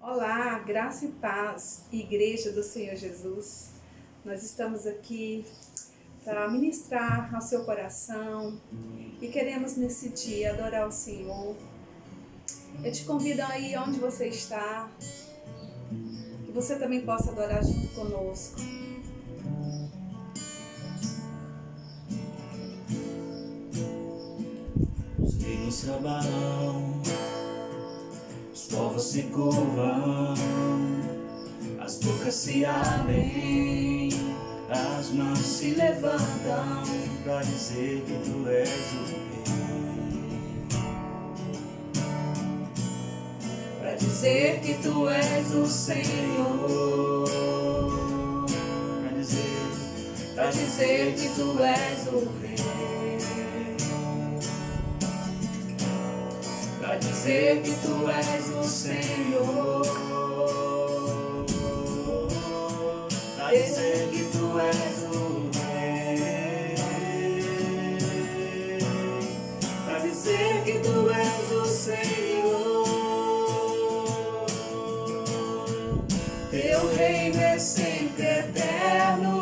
Olá, graça e paz, Igreja do Senhor Jesus. Nós estamos aqui para ministrar ao seu coração e queremos nesse dia adorar o Senhor. Eu te convido aí onde você está, que você também possa adorar junto conosco. Os reinos se abalam, os povos se curvam, as bocas se abrem, as mãos se levantam para dizer que tu és o Rei, para dizer que tu és o Senhor, para dizer que tu és o Rei, para dizer que tu és o Senhor, para dizer que tu és o Rei, para dizer que tu és o Senhor. Teu reino é sempre eterno,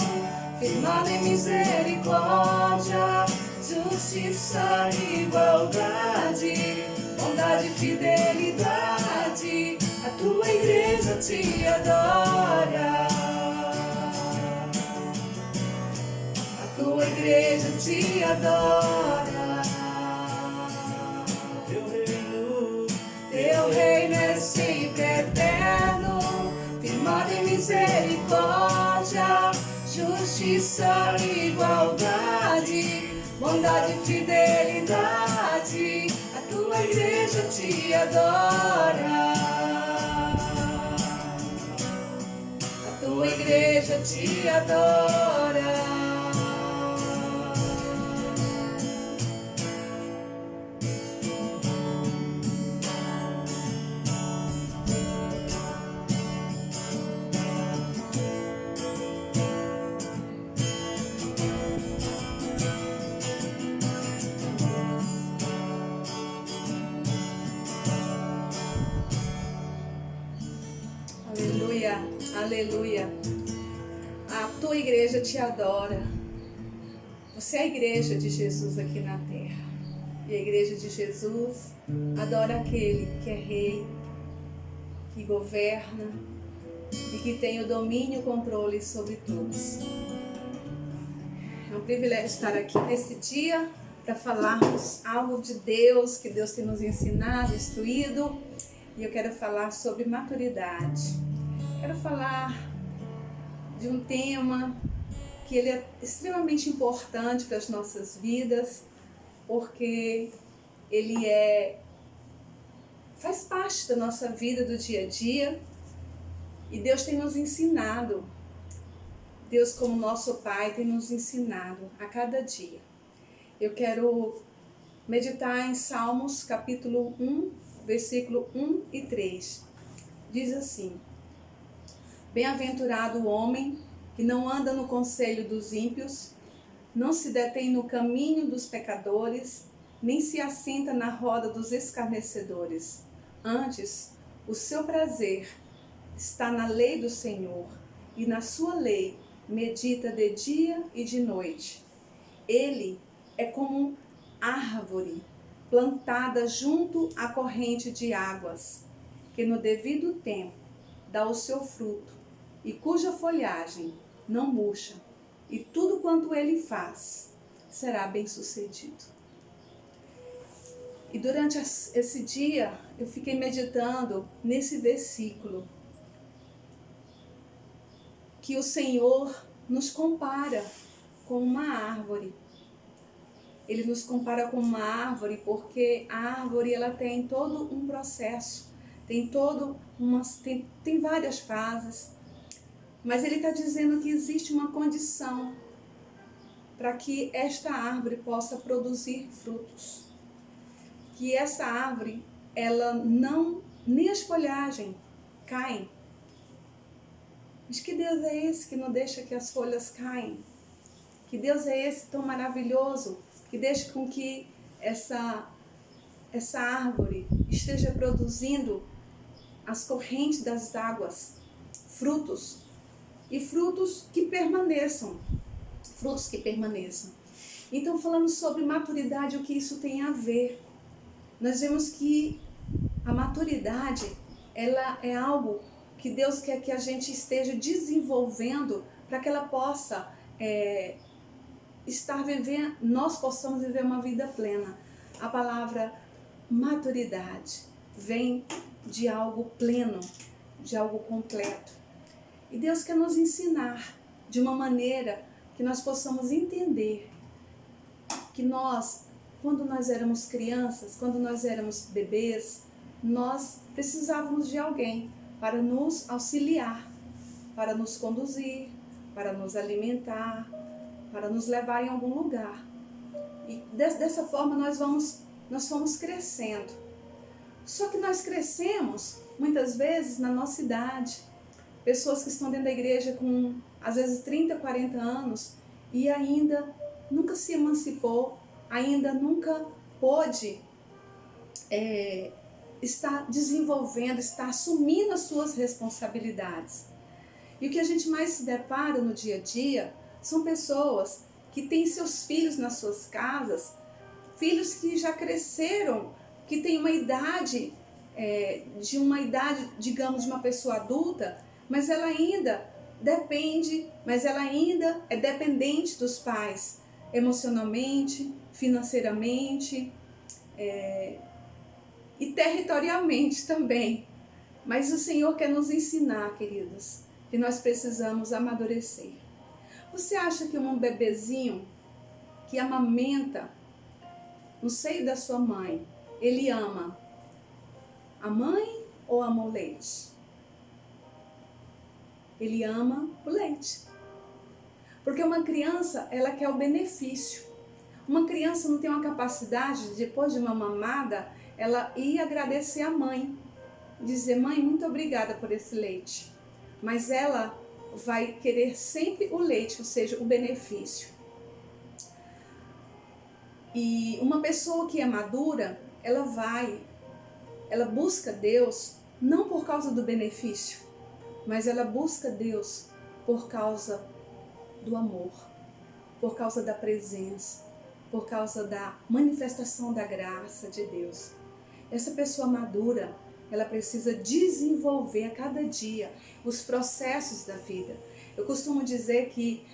firmado em misericórdia, justiça e igualdade, bondade e fidelidade. A tua igreja te adora, a tua igreja te adora. Teu reino é sempre eterno, firmado em misericórdia, justiça e igualdade, bondade e fidelidade. A tua igreja te adora, a tua igreja te adora. Aleluia, aleluia. A tua igreja te adora. Você é a igreja de Jesus aqui na terra. E a igreja de Jesus adora aquele que é rei, que governa e que tem o domínio e o controle sobre todos. É um privilégio estar aqui nesse dia para falarmos algo de Deus, que Deus tem nos ensinado, instruído. E eu quero falar sobre maturidade. Quero falar de um tema que ele é extremamente importante para as nossas vidas, porque ele faz parte da nossa vida do dia a dia e Deus tem nos ensinado. Deus, como nosso Pai, tem nos ensinado a cada dia. Eu quero meditar em Salmos capítulo 1, versículo 1 e 3. Diz assim: Bem-aventurado o homem que não anda no conselho dos ímpios, não se detém no caminho dos pecadores, nem se assenta na roda dos escarnecedores. Antes, o seu prazer está na lei do Senhor, e na sua lei medita de dia e de noite. Ele é como árvore plantada junto à corrente de águas, que no devido tempo dá o seu fruto, e cuja folhagem não murcha, e tudo quanto ele faz será bem-sucedido. E durante esse dia eu fiquei meditando nesse versículo, que o Senhor nos compara com uma árvore. Ele nos compara com uma árvore porque a árvore ela tem todo um processo, tem várias fases, mas ele está dizendo que existe uma condição para que esta árvore possa produzir frutos. Que essa árvore, ela não, nem as folhagens caem. Mas que Deus é esse que não deixa que as folhas caem? Que Deus é esse tão maravilhoso que deixa com que essa árvore esteja produzindo as correntes das águas, frutos, e frutos que permaneçam. Frutos que permaneçam. Então, falando sobre maturidade, o que isso tem a ver? Nós vemos que a maturidade, ela é algo que Deus quer que a gente esteja desenvolvendo para que ela possa estar vivendo, nós possamos viver uma vida plena. A palavra maturidade vem de algo pleno, de algo completo. E Deus quer nos ensinar de uma maneira que nós possamos entender que nós, quando nós éramos crianças, quando nós éramos bebês, nós precisávamos de alguém para nos auxiliar, para nos conduzir, para nos alimentar, para nos levar em algum lugar. E dessa forma nós fomos crescendo. Só que nós crescemos, muitas vezes, na nossa idade. Pessoas que estão dentro da igreja com, às vezes, 30, 40 anos e ainda nunca se emancipou, ainda nunca pôde estar desenvolvendo, estar assumindo as suas responsabilidades. E o que a gente mais se depara no dia a dia são pessoas que têm seus filhos nas suas casas, filhos que já cresceram, que têm uma idade, digamos, de uma pessoa adulta, mas ela ainda é dependente dos pais, emocionalmente, financeiramente e territorialmente também. Mas o Senhor quer nos ensinar, queridos, que nós precisamos amadurecer. Você acha que um bebezinho que amamenta no seio da sua mãe, ele ama a mãe ou ama o leite? Ele ama o leite. Porque uma criança, ela quer o benefício. Uma criança não tem uma capacidade de, depois de uma mamada, ela ir agradecer a mãe. Dizer, mãe, muito obrigada por esse leite. Mas ela vai querer sempre o leite, ou seja, o benefício. E uma pessoa que é madura, ela busca Deus não por causa do benefício, mas ela busca Deus por causa do amor, por causa da presença, por causa da manifestação da graça de Deus. Essa pessoa madura, ela precisa desenvolver a cada dia os processos da vida. Eu costumo dizer que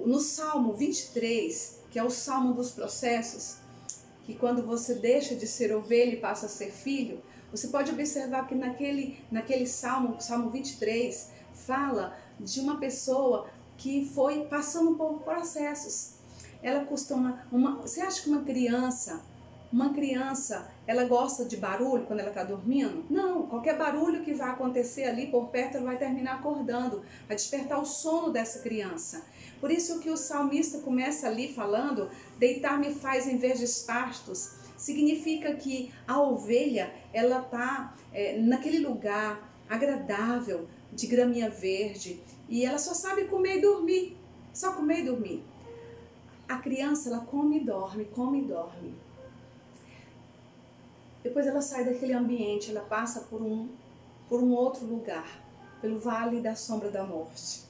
no Salmo 23, que é o Salmo dos processos, que quando você deixa de ser ovelha e passa a ser filho, você pode observar que naquele Salmo 23, fala de uma pessoa que foi passando por processos. Você acha que uma criança, ela gosta de barulho quando ela está dormindo? Não, qualquer barulho que vai acontecer ali por perto, ela vai terminar acordando, vai despertar o sono dessa criança. Por isso que o salmista começa ali falando, deitar-me faz em verdes pastos, significa que a ovelha, ela está naquele lugar agradável, de graminha verde, e ela só sabe comer e dormir, só comer e dormir. A criança, ela come e dorme, come e dorme. Depois ela sai daquele ambiente, ela passa por um outro lugar, pelo vale da sombra da morte.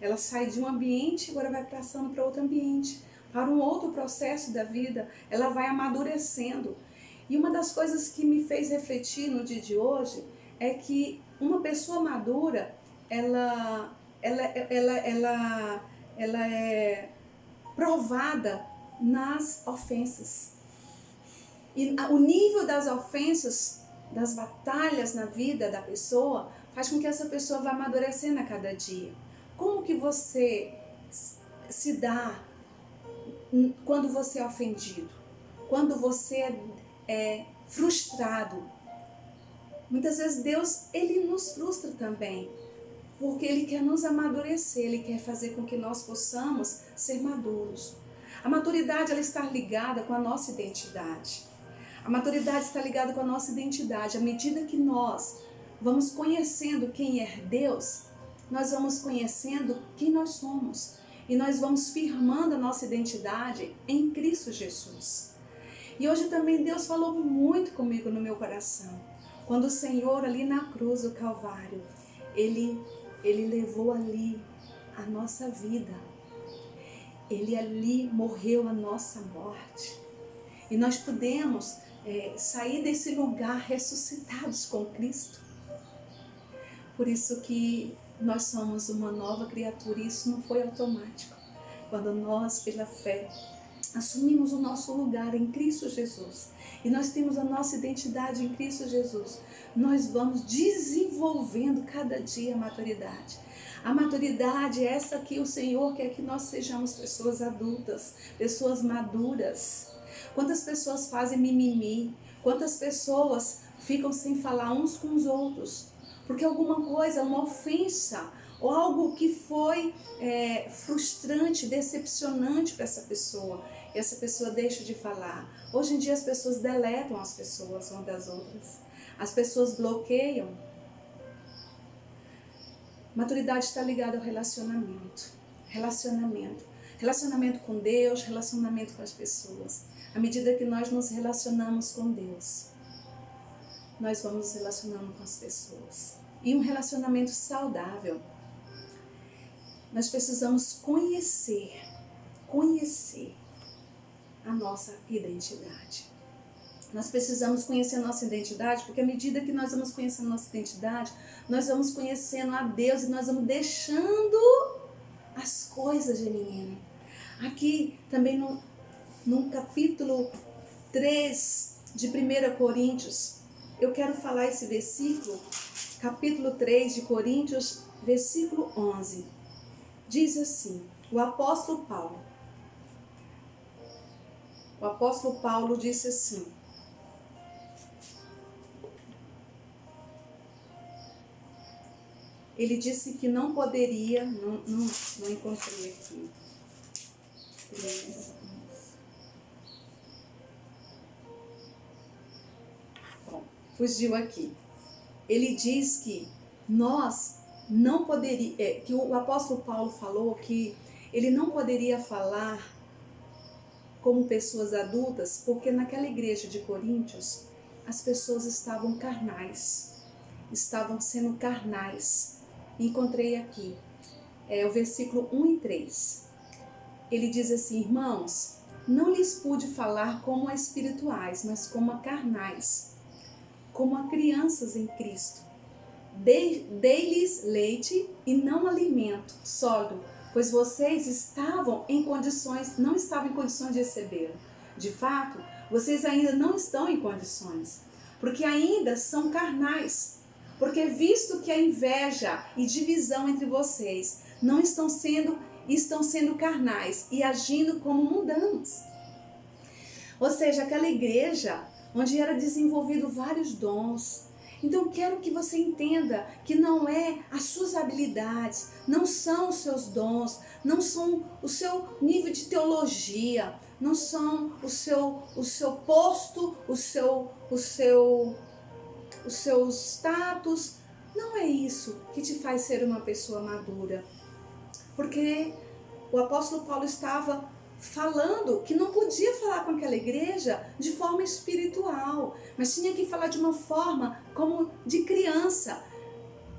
Ela sai de um ambiente, agora vai passando para outro ambiente, para um outro processo da vida, ela vai amadurecendo. E uma das coisas que me fez refletir no dia de hoje é que uma pessoa madura, ela é provada nas ofensas. E o nível das ofensas, das batalhas na vida da pessoa, faz com que essa pessoa vá amadurecendo a cada dia. Como que você se dá quando você é ofendido? Quando você é frustrado? Muitas vezes Deus, Ele nos frustra também, porque Ele quer nos amadurecer, Ele quer fazer com que nós possamos ser maduros. A maturidade, ela está ligada com a nossa identidade. A maturidade está ligada com a nossa identidade. À medida que nós vamos conhecendo quem é Deus, nós vamos conhecendo quem nós somos. E nós vamos firmando a nossa identidade em Cristo Jesus. E hoje também Deus falou muito comigo no meu coração. Quando o Senhor ali na cruz do Calvário, Ele levou ali a nossa vida. Ele ali morreu a nossa morte. E nós podemos sair desse lugar ressuscitados com Cristo. Por isso que nós somos uma nova criatura e isso não foi automático. Quando nós, pela fé, assumimos o nosso lugar em Cristo Jesus e nós temos a nossa identidade em Cristo Jesus, nós vamos desenvolvendo cada dia a maturidade. A maturidade é essa que o Senhor quer que nós sejamos pessoas adultas, pessoas maduras. Quantas pessoas fazem mimimi? Quantas pessoas ficam sem falar uns com os outros? Porque alguma coisa, uma ofensa ou algo que foi frustrante, decepcionante para essa pessoa. E essa pessoa deixa de falar. Hoje em dia as pessoas deletam as pessoas umas das outras. As pessoas bloqueiam. Maturidade está ligada ao relacionamento. Relacionamento com Deus, relacionamento com as pessoas. À medida que nós nos relacionamos com Deus, nós vamos nos relacionando com as pessoas. E um relacionamento saudável. Nós precisamos conhecer a nossa identidade. Nós precisamos conhecer a nossa identidade, porque à medida que nós vamos conhecendo a nossa identidade, nós vamos conhecendo a Deus e nós vamos deixando as coisas de menino. Aqui também no capítulo 3 de 1 Coríntios, eu quero falar esse versículo, capítulo 3 de Coríntios, versículo 11. Diz assim, o apóstolo Paulo disse assim, ele disse que não poderia, não encontrei aqui. Bom, fugiu aqui. Ele diz que nós não poderia, que o apóstolo Paulo falou que ele não poderia falar como pessoas adultas, porque naquela igreja de Coríntios as pessoas estavam carnais, estavam sendo carnais. Encontrei aqui, o versículo 1 e 3. Ele diz assim, irmãos, não lhes pude falar como a espirituais, mas como a carnais, como a crianças em Cristo. Dei-lhes leite e não alimento sólido, pois vocês não estavam em condições de receber. De fato, vocês ainda não estão em condições, porque ainda são carnais. Porque visto que a inveja e divisão entre vocês estão sendo carnais e agindo como mundanos. Ou seja, aquela igreja onde era desenvolvido vários dons. Então, quero que você entenda que não é as suas habilidades, não são os seus dons, não são o seu nível de teologia, não são o seu posto, o seu status. Não é isso que te faz ser uma pessoa madura. Porque o apóstolo Paulo estava falando que não podia falar com aquela igreja de forma espiritual, mas tinha que falar de uma forma como de criança,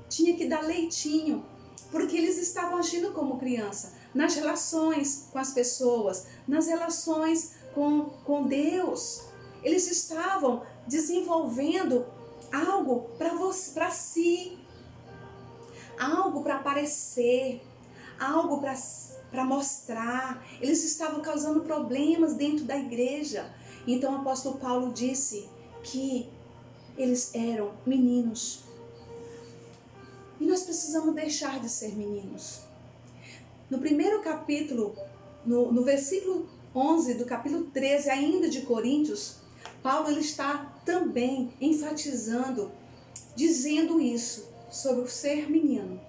tinha que dar leitinho, porque eles estavam agindo como criança, nas relações com as pessoas, nas relações com Deus. Eles estavam desenvolvendo algo para si, algo para aparecer, algo para mostrar. Eles estavam causando problemas dentro da igreja. Então o apóstolo Paulo disse que eles eram meninos. E nós precisamos deixar de ser meninos. No primeiro capítulo, no versículo 11 do capítulo 13 ainda de Coríntios, Paulo ele está também enfatizando, dizendo isso sobre o ser menino.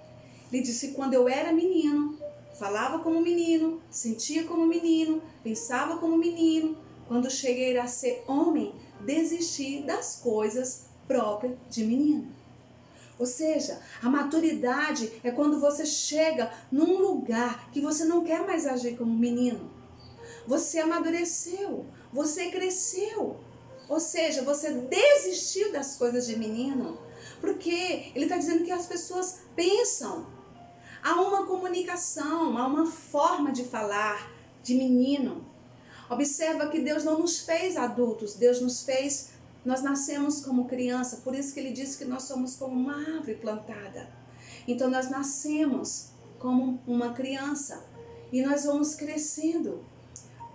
Ele disse, quando eu era menino, falava como menino, sentia como menino, pensava como menino. Quando cheguei a ser homem, desisti das coisas próprias de menino. Ou seja, a maturidade é quando você chega num lugar que você não quer mais agir como menino. Você amadureceu, você cresceu. Ou seja, você desistiu das coisas de menino. Porque ele está dizendo que as pessoas pensam. Há uma comunicação, há uma forma de falar de menino. Observa que Deus não nos fez adultos, nós nascemos como criança, por isso que ele diz que nós somos como uma árvore plantada. Então nós nascemos como uma criança e nós vamos crescendo.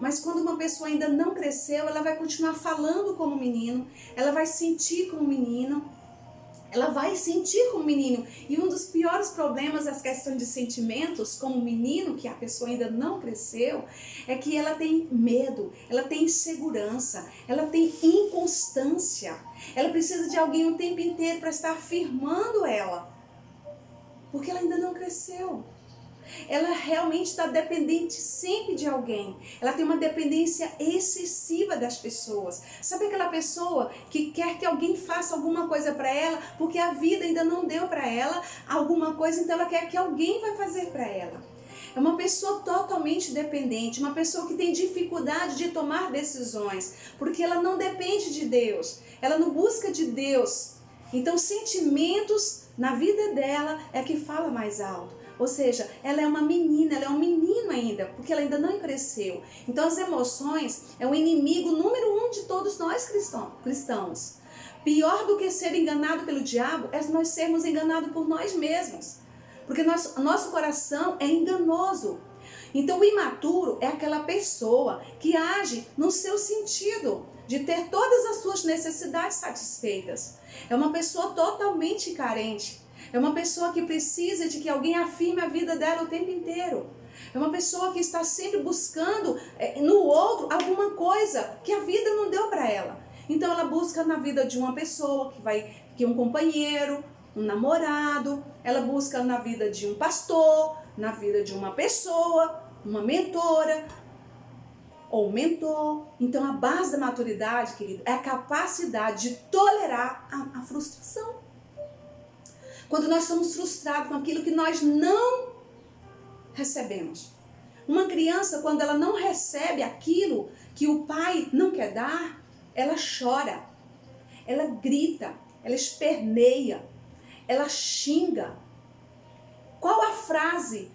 Mas quando uma pessoa ainda não cresceu, ela vai continuar falando como menino, ela vai sentir como menino, ela vai sentir como menino. E um dos piores problemas das questões de sentimentos, como menino, que a pessoa ainda não cresceu, é que ela tem medo, ela tem insegurança, ela tem inconstância. Ela precisa de alguém o tempo inteiro para estar afirmando ela, porque ela ainda não cresceu. Ela realmente está dependente sempre de alguém. Ela tem uma dependência excessiva das pessoas. Sabe aquela pessoa que quer que alguém faça alguma coisa para ela, porque a vida ainda não deu para ela alguma coisa, então ela quer que alguém vai fazer para ela. É uma pessoa totalmente dependente, uma pessoa que tem dificuldade de tomar decisões, porque ela não depende de Deus, ela não busca de Deus. Então, sentimentos na vida dela é que fala mais alto. Ou seja, ela é uma menina, ela é um menino ainda, porque ela ainda não cresceu. Então as emoções é o inimigo número 1 de todos nós cristãos. Pior do que ser enganado pelo diabo é nós sermos enganados por nós mesmos. Porque nosso coração é enganoso. Então o imaturo é aquela pessoa que age no seu sentido, de ter todas as suas necessidades satisfeitas. É uma pessoa totalmente carente. É uma pessoa que precisa de que alguém afirme a vida dela o tempo inteiro. É uma pessoa que está sempre buscando no outro alguma coisa que a vida não deu para ela. Então ela busca na vida de uma pessoa que é um companheiro, um namorado. Ela busca na vida de um pastor, na vida de uma pessoa, uma mentora ou mentor. Então a base da maturidade, querido, é a capacidade de tolerar a frustração. Quando nós somos frustrados com aquilo que nós não recebemos. Uma criança, quando ela não recebe aquilo que o pai não quer dar, ela chora, ela grita, ela esperneia, ela xinga. Qual a frase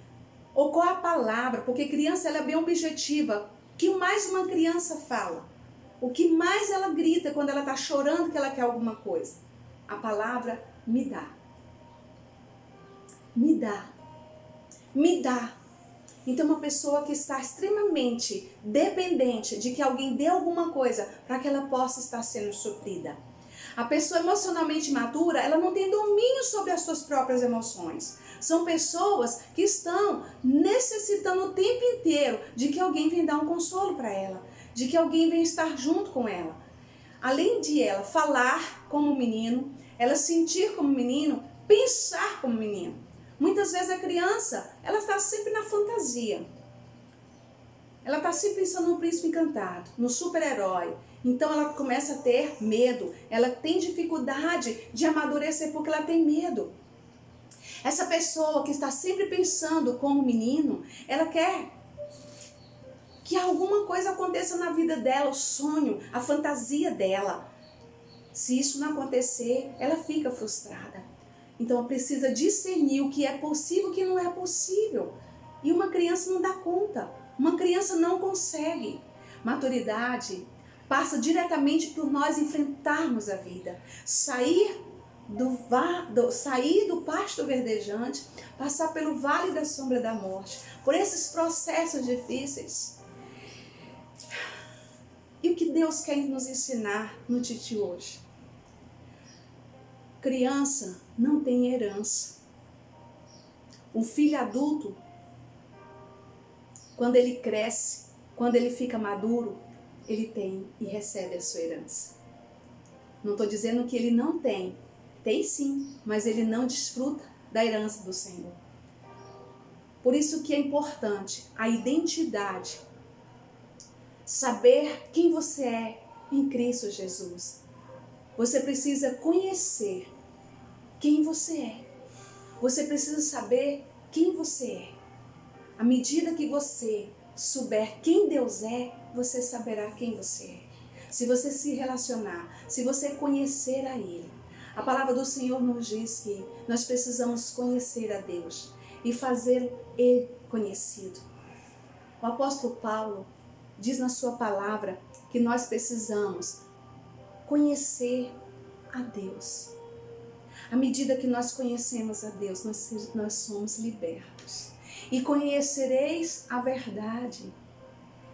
ou qual a palavra? Porque criança ela é bem objetiva. O que mais uma criança fala? O que mais ela grita quando ela está chorando que ela quer alguma coisa? A palavra me dá. Me dá, me dá. Então uma pessoa que está extremamente dependente de que alguém dê alguma coisa para que ela possa estar sendo suprida. A pessoa emocionalmente madura, ela não tem domínio sobre as suas próprias emoções. São pessoas que estão necessitando o tempo inteiro de que alguém venha dar um consolo para ela, de que alguém venha estar junto com ela. Além de ela falar como menino, ela sentir como menino, pensar como menino. Muitas vezes a criança, ela está sempre na fantasia. Ela está sempre pensando no príncipe encantado, no super-herói. Então ela começa a ter medo. Ela tem dificuldade de amadurecer porque ela tem medo. Essa pessoa que está sempre pensando como menino, ela quer que alguma coisa aconteça na vida dela, o sonho, a fantasia dela. Se isso não acontecer, ela fica frustrada. Então precisa discernir o que é possível e o que não é possível. E uma criança não dá conta. Uma criança não consegue. Maturidade passa diretamente por nós enfrentarmos a vida. Sair do pasto verdejante, passar pelo vale da sombra da morte. Por esses processos difíceis. E o que Deus quer nos ensinar no Titi hoje? Criança não tem herança. Um filho adulto, quando ele cresce, quando ele fica maduro, ele tem e recebe a sua herança. Não estou dizendo que ele não tem. Tem sim, mas ele não desfruta da herança do Senhor. Por isso que é importante a identidade. Saber quem você é em Cristo Jesus. Você precisa conhecer quem você é. Você precisa saber quem você é. À medida que você souber quem Deus é, você saberá quem você é. Se você se relacionar, se você conhecer a Ele. A palavra do Senhor nos diz que nós precisamos conhecer a Deus e fazer Ele conhecido. O apóstolo Paulo diz na sua palavra que nós precisamos conhecer a Deus. À medida que nós conhecemos a Deus, nós somos libertos. E conhecereis a verdade,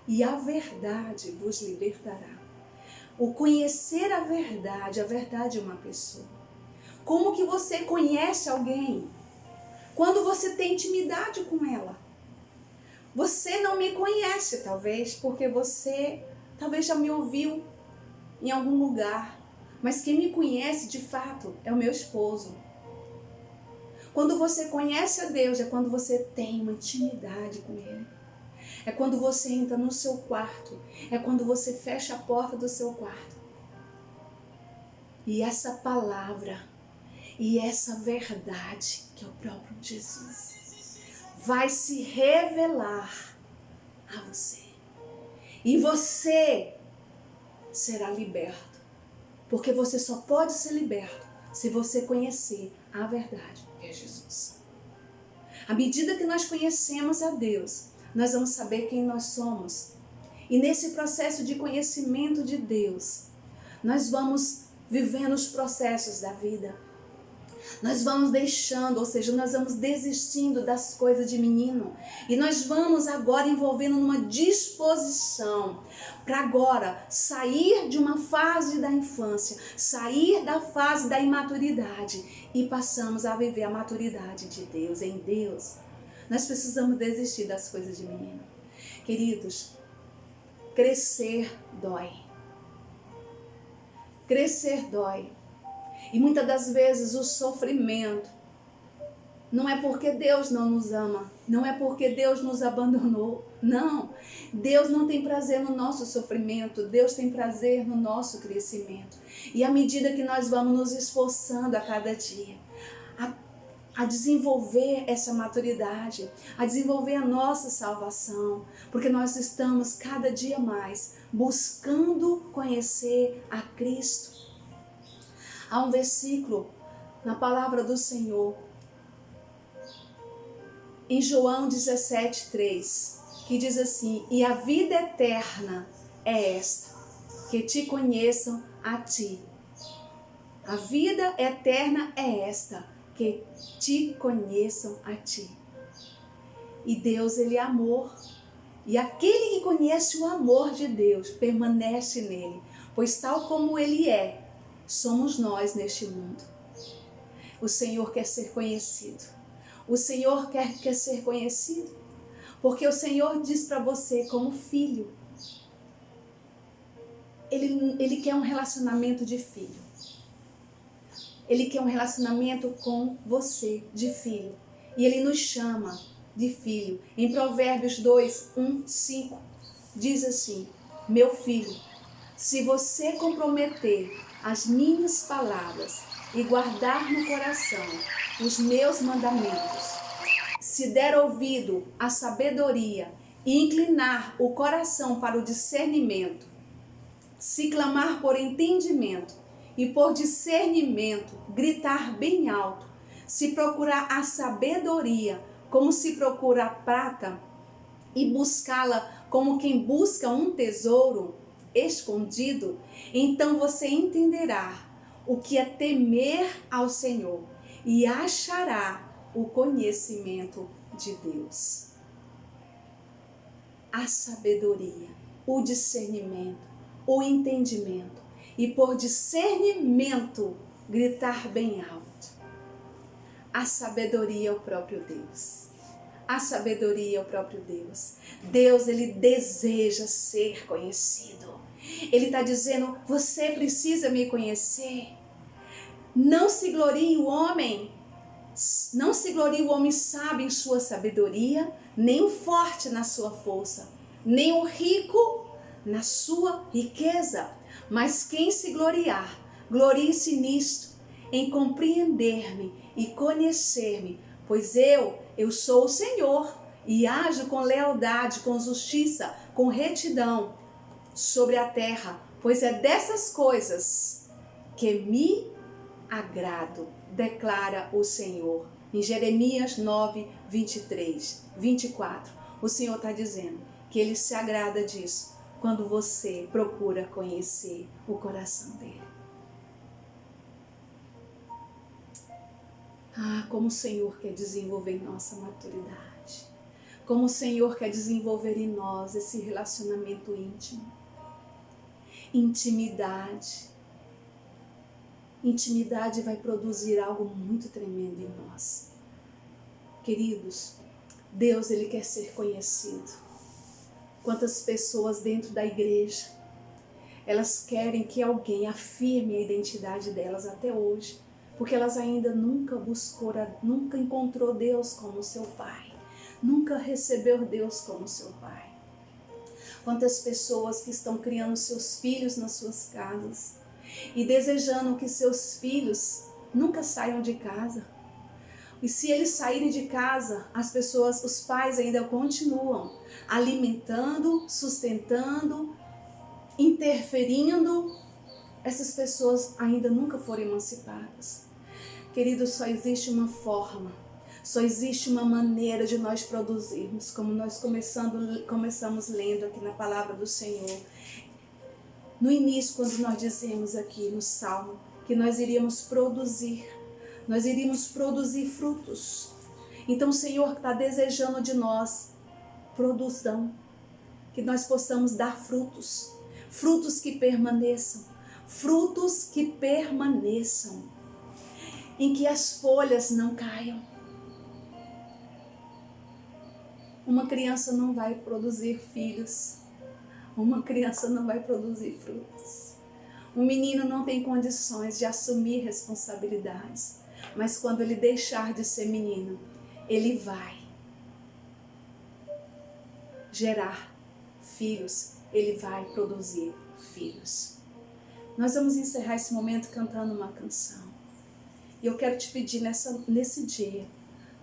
e a verdade vos libertará. O conhecer a verdade é uma pessoa. Como que você conhece alguém? Quando você tem intimidade com ela. Você não me conhece, talvez, porque você talvez já me ouviu em algum lugar. Mas quem me conhece, de fato, é o meu esposo. Quando você conhece a Deus, é quando você tem uma intimidade com Ele. É quando você entra no seu quarto. É quando você fecha a porta do seu quarto. E essa palavra, e essa verdade, que é o próprio Jesus, vai se revelar a você. E você será liberto. Porque você só pode ser liberto se você conhecer a verdade, que é Jesus. À medida que nós conhecemos a Deus, nós vamos saber quem nós somos. E nesse processo de conhecimento de Deus, nós vamos vivendo os processos da vida. Nós vamos deixando, ou seja, nós vamos desistindo das coisas de menino. E nós vamos agora envolvendo numa disposição para agora sair de uma fase da infância, sair da fase da imaturidade e passamos a viver a maturidade de Deus, em Deus. Nós precisamos desistir das coisas de menino. Queridos, crescer dói. Crescer dói. E muitas das vezes o sofrimento não é porque Deus não nos ama, não é porque Deus nos abandonou, não. Deus não tem prazer no nosso sofrimento, Deus tem prazer no nosso crescimento. E à medida que nós vamos nos esforçando a cada dia, a desenvolver essa maturidade, a desenvolver a nossa salvação, porque nós estamos cada dia mais buscando conhecer a Cristo. Há um versículo na palavra do Senhor, em João 17:3, que diz assim: e a vida eterna é esta, que te conheçam a ti. A vida eterna é esta, que te conheçam a ti. E Deus, Ele é amor. E aquele que conhece o amor de Deus permanece nele, pois tal como Ele é, somos nós neste mundo. O Senhor quer ser conhecido. O Senhor quer ser conhecido. Porque o Senhor diz para você como filho. Ele quer um relacionamento de filho. Ele quer um relacionamento com você, de filho. E Ele nos chama de filho. Em Provérbios 2:1-5, diz assim: meu filho, se você comprometer as minhas palavras e guardar no coração os meus mandamentos, se der ouvido à sabedoria e inclinar o coração para o discernimento, se clamar por entendimento e por discernimento gritar bem alto, se procurar a sabedoria como se procura a prata e buscá-la como quem busca um tesouro escondido, então você entenderá o que é temer ao Senhor e achará o conhecimento de Deus. A sabedoria, o discernimento, o entendimento e por discernimento gritar bem alto. A sabedoria é o próprio Deus. A sabedoria é o próprio Deus. Deus, Ele deseja ser conhecido. Ele está dizendo, você precisa me conhecer. Não se glorie o homem. Não se glorie o homem sábio em sua sabedoria, nem o forte na sua força, nem o rico na sua riqueza. Mas quem se gloriar, glorie-se nisto, em compreender-me e conhecer-me, pois eu sou o Senhor e ajo com lealdade, com justiça, com retidão sobre a terra, pois é dessas coisas que me agrado, declara o Senhor. Em Jeremias 9, 23, 24, o Senhor está dizendo que Ele se agrada disso quando você procura conhecer o coração dEle. Ah, como o Senhor quer desenvolver em nossa maturidade. Como o Senhor quer desenvolver em nós esse relacionamento íntimo. Intimidade. Intimidade vai produzir algo muito tremendo em nós. Queridos, Deus, Ele quer ser conhecido. Quantas pessoas dentro da igreja, elas querem que alguém afirme a identidade delas até hoje, porque elas ainda nunca encontrou Deus como seu Pai, nunca recebeu Deus como seu Pai. Quantas pessoas que estão criando seus filhos nas suas casas e desejando que seus filhos nunca saiam de casa. E se eles saírem de casa, os pais ainda continuam alimentando, sustentando, interferindo. Essas pessoas ainda nunca foram emancipadas. Queridos, só existe uma forma, só existe uma maneira de nós produzirmos, como nós começamos lendo aqui na palavra do Senhor. No início, quando nós dizemos aqui no Salmo que nós iríamos produzir frutos. Então o Senhor está desejando de nós produção, que nós possamos dar frutos, frutos que permaneçam, em que as folhas não caiam. Uma criança não vai produzir filhos, uma criança não vai produzir frutos. Um menino não tem condições de assumir responsabilidades, mas quando ele deixar de ser menino, ele vai gerar filhos, ele vai produzir filhos. Nós vamos encerrar esse momento cantando uma canção. E eu quero te pedir nesse dia,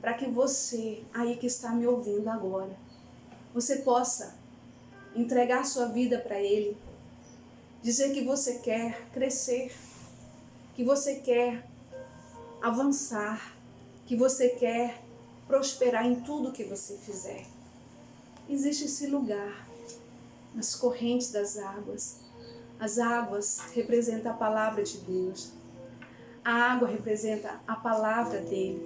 para que você, aí que está me ouvindo agora, você possa entregar sua vida para Ele, dizer que você quer crescer, que você quer avançar, que você quer prosperar em tudo que você fizer. Existe esse lugar, nas correntes das águas. As águas representam a palavra de Deus. A água representa a palavra dele.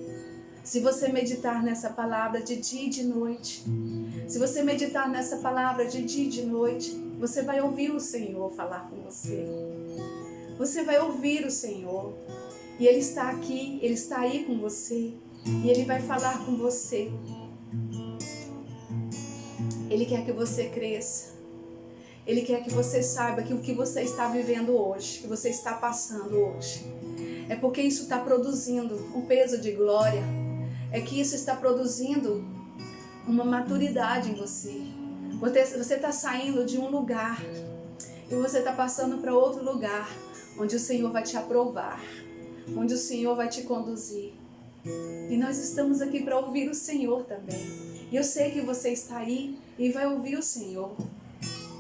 Se você meditar nessa palavra de dia e de noite, se você meditar nessa palavra de dia e de noite, você vai ouvir o Senhor falar com você. Você vai ouvir o Senhor. E Ele está aqui, Ele está aí com você. E Ele vai falar com você. Ele quer que você cresça. Ele quer que você saiba que o que você está vivendo hoje, que você está passando hoje, é porque isso está produzindo um peso de glória. É que isso está produzindo uma maturidade em você. Você está saindo de um lugar e você está passando para outro lugar, onde o Senhor vai te aprovar, onde o Senhor vai te conduzir. E nós estamos aqui para ouvir o Senhor também. E eu sei que você está aí e vai ouvir o Senhor.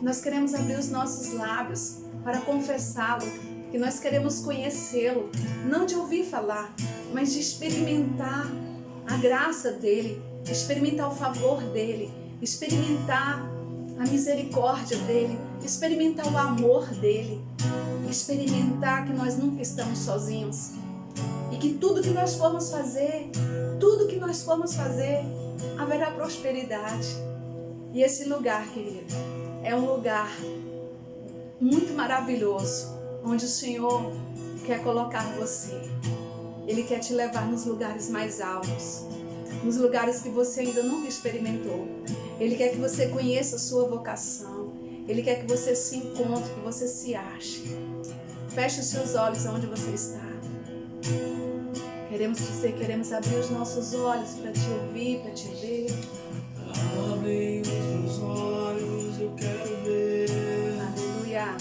Nós queremos abrir os nossos lábios para confessá-lo, que nós queremos conhecê-lo, não de ouvir falar, mas de experimentar a graça dele, experimentar o favor dele, experimentar a misericórdia dele, experimentar o amor dele, experimentar que nós nunca estamos sozinhos e que tudo que nós formos fazer, haverá prosperidade. E esse lugar, querido, é um lugar muito maravilhoso, onde o Senhor quer colocar você. Ele quer te levar nos lugares mais altos, nos lugares que você ainda nunca experimentou. Ele quer que você conheça a sua vocação. Ele quer que você se encontre, que você se ache. Feche os seus olhos onde você está. Queremos abrir os nossos olhos para te ouvir, para te ver. Abre os meus olhos, eu quero ver. Aleluia.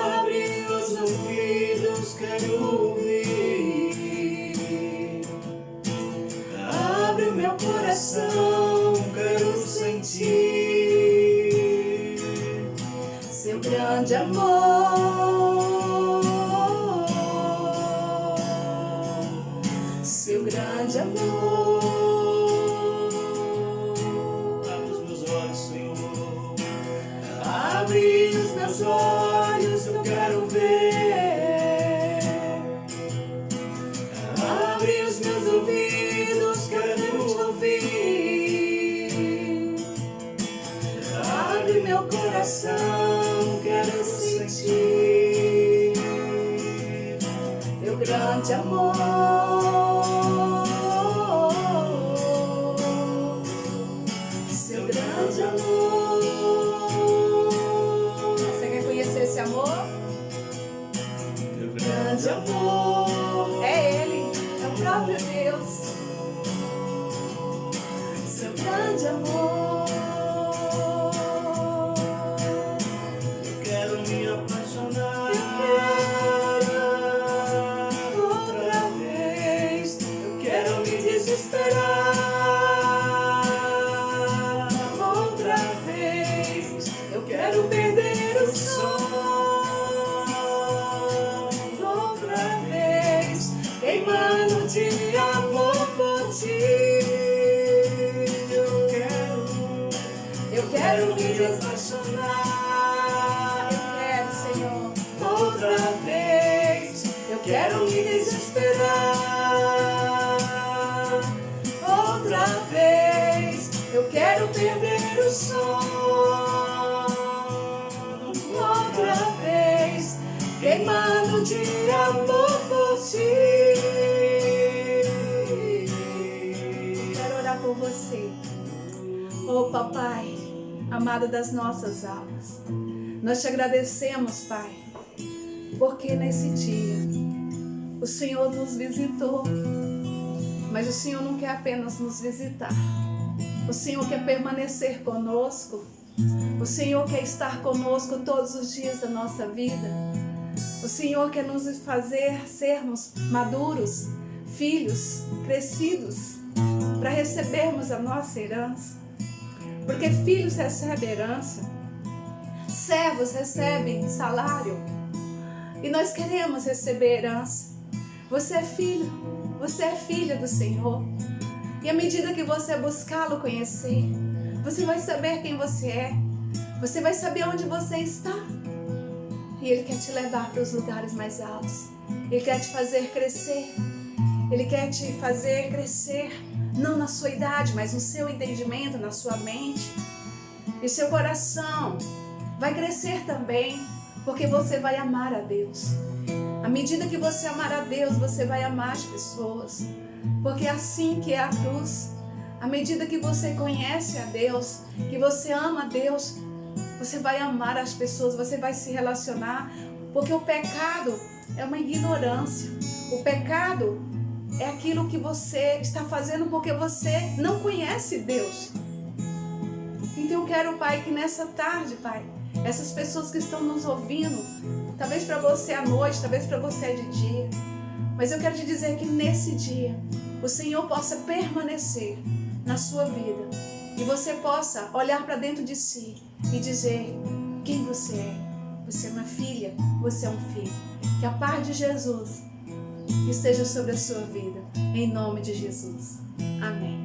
Abre os ouvidos, quero ouvir. Abre o meu coração. coração quero sentir seu grande amor, seu grande amor. Abre os meus olhos, Senhor. Abre os meus olhos, eu quero ver. Abre os meus ouvidos, quero te ouvir. Abre meu coração, quero sentir teu grande amor, seu grande amor. Você quer conhecer esse amor? Teu Grande amor, É Ele, é o próprio Deus. seu grande amor. Eu quero me apaixonar Outra vez, eu quero me desesperar. Outra vez, eu quero perder o som. Outra vez, queimando de amor por ti. Eu quero me apaixonar. Eu quero, Senhor. Outra vez, eu quero me desesperar. Outra vez, eu quero perder o som. Outra vez, queimando de amor por ti. Quero orar por você. Oh, Papai, amado das nossas almas, nós te agradecemos, Pai, porque nesse dia o Senhor nos visitou, mas o Senhor não quer apenas nos visitar, o Senhor quer permanecer conosco, o Senhor quer estar conosco todos os dias da nossa vida, o Senhor quer nos fazer sermos maduros, filhos, crescidos, para recebermos a nossa herança. Porque filhos recebem herança, servos recebem salário, e nós queremos receber herança. Você é filho, você é filha do Senhor, e à medida que você buscá-lo conhecer, você vai saber quem você é, você vai saber onde você está, e Ele quer te levar para os lugares mais altos, Ele quer te fazer crescer, Ele quer te fazer crescer, não na sua idade, mas no seu entendimento, na sua mente. E seu coração vai crescer também, porque você vai amar a Deus. À medida que você amar a Deus, você vai amar as pessoas, porque é assim que é a cruz. À medida que você conhece a Deus, que você ama a Deus, você vai amar as pessoas, você vai se relacionar, porque o pecado é uma ignorância. O pecado é aquilo que você está fazendo porque você não conhece Deus. Então eu quero, Pai, que nessa tarde, Pai, essas pessoas que estão nos ouvindo, talvez para você à noite, talvez para você é de dia, mas eu quero te dizer que nesse dia o Senhor possa permanecer na sua vida e você possa olhar para dentro de si e dizer quem você é. Você é uma filha, você é um filho. Que a paz de Jesus esteja sobre a sua vida, em nome de Jesus. Amém.